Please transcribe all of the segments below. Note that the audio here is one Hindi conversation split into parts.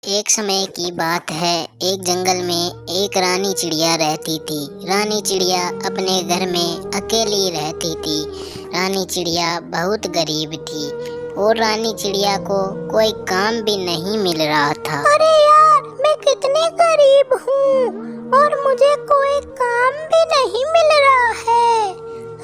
एक समय की बात है। एक जंगल में एक रानी चिड़िया रहती थी। रानी चिड़िया अपने घर में अकेली रहती थी। रानी चिड़िया बहुत गरीब थी और रानी चिड़िया को कोई काम भी नहीं मिल रहा था। अरे यार, मैं कितनी गरीब हूँ और मुझे कोई काम भी नहीं मिल रहा है।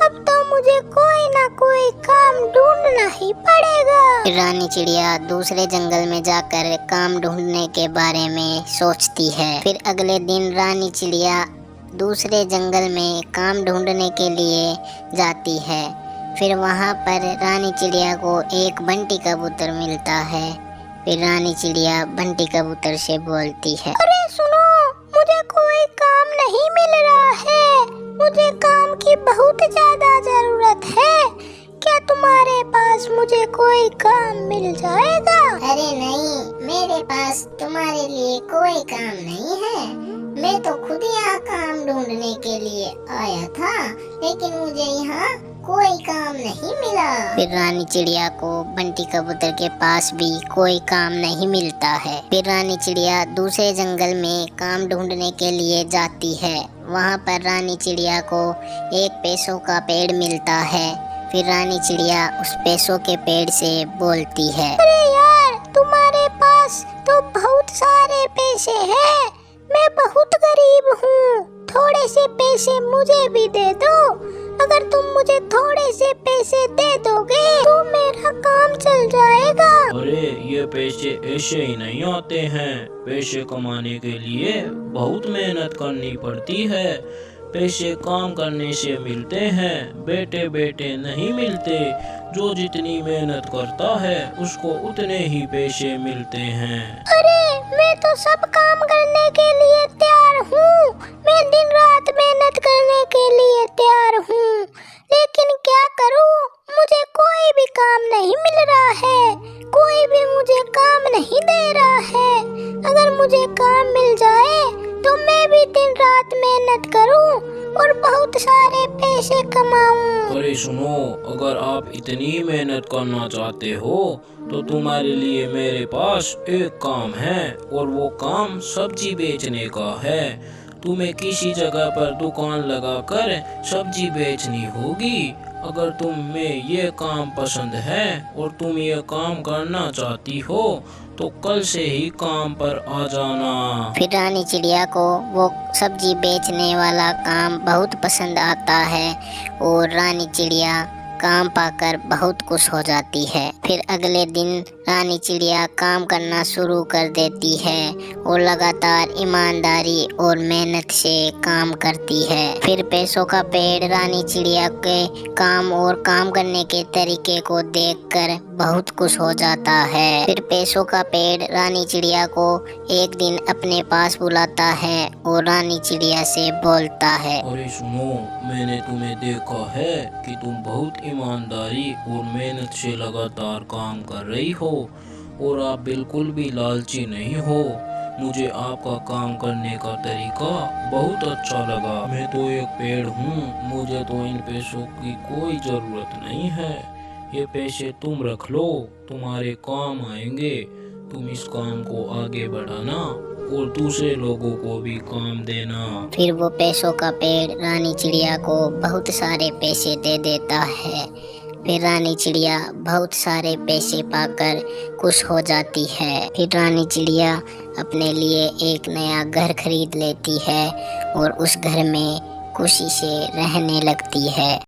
अब तो मुझे कोई ना कोई काम ढूंढना ही पड़ेगा। रानी चिड़िया दूसरे जंगल में जाकर काम ढूंढने के बारे में सोचती है। फिर अगले दिन रानी चिड़िया दूसरे जंगल में काम ढूंढने के लिए जाती है। फिर वहाँ पर रानी चिड़िया को एक बंटी कबूतर मिलता है। फिर रानी चिड़िया बंटी कबूतर से बोलती है, अरे सुनो, मुझे कोई काम नहीं मिल रहा है। मुझे काम की बहुत ज्यादा जरूरत है। क्या तुम्हारे पास मुझे कोई काम मिल जाएगा? अरे नहीं, मेरे पास तुम्हारे लिए कोई काम नहीं है। मैं तो खुद यहाँ काम ढूंढने के लिए आया था, लेकिन मुझे यहाँ कोई काम नहीं मिला। फिर रानी चिड़िया को बंटी कबूतर के पास भी कोई काम नहीं मिलता है। फिर रानी चिड़िया दूसरे जंगल में काम ढूंढने के लिए जाती है। वहाँ पर रानी चिड़िया को एक पैसों का पेड़ मिलता है। फिर रानी चिड़िया उस पैसों के पेड़ से बोलती है, अरे यार, तुम्हारे पास तो बहुत सारे पैसे हैं। मैं बहुत गरीब हूँ, थोड़े से पैसे मुझे भी दे दो। अगर तुम मुझे थोड़े से पैसे दे दोगे तो मेरा काम चल जाएगा। अरे ये पैसे ऐसे ही नहीं आते हैं। पैसे कमाने के लिए बहुत मेहनत करनी पड़ती है। पैसे काम करने से मिलते हैं, बैठे बैठे नहीं मिलते। जो जितनी मेहनत करता है उसको उतने ही पैसे मिलते हैं। अरे मैं तो सब काम करने के लिए तैयार हूँ। मैं दिन रात मेहनत करने के लिए तैयार हूँ, लेकिन क्या करूँ, मुझे कोई भी काम नहीं मिल रहा है। कोई भी मुझे काम नहीं दे रहा है। अगर मुझे काम मिल जाए तो मैं भी दिन रात मेहनत करूं और बहुत सारे पैसे कमाऊं। अरे सुनो, अगर आप इतनी मेहनत करना चाहते हो तो तुम्हारे लिए मेरे पास एक काम है, और वो काम सब्जी बेचने का है। तुम्हें किसी जगह पर दुकान लगाकर सब्जी बेचनी होगी। अगर तुम्हें ये काम पसंद है और तुम ये काम करना चाहती हो तो कल से ही काम पर आ जाना। फिर रानी चिड़िया को वो सब्जी बेचने वाला काम बहुत पसंद आता है और रानी चिड़िया काम पाकर बहुत खुश हो जाती है। फिर अगले दिन रानी चिड़िया काम करना शुरू कर देती है और लगातार ईमानदारी और मेहनत से काम करती है। फिर पैसों का पेड़ रानी चिड़िया के काम और काम करने के तरीके को देखकर बहुत खुश हो जाता है। फिर पैसों का पेड़ रानी चिड़िया को एक दिन अपने पास बुलाता है और रानी चिड़िया से बोलता है, अरे सुनो, मैंने तुम्हें देखा है कि तुम बहुत ईमानदारी और मेहनत से लगातार काम कर रही हो और आप बिल्कुल भी लालची नहीं हो। मुझे आपका काम करने का तरीका बहुत अच्छा लगा। मैं तो एक पेड़ हूँ, मुझे तो इन पैसों की कोई ज़रूरत नहीं है। ये पैसे तुम रख लो, तुम्हारे काम आएंगे। तुम इस काम को आगे बढ़ाना और दूसरे लोगों को भी काम देना। फिर वो पैसों का पेड़ रानी चिड़िया को बहुत सारे पैसे दे देता है। फिर रानी चिड़िया बहुत सारे पैसे पाकर खुश हो जाती है। फिर रानी चिड़िया अपने लिए एक नया घर खरीद लेती है और उस घर में खुशी से रहने लगती है।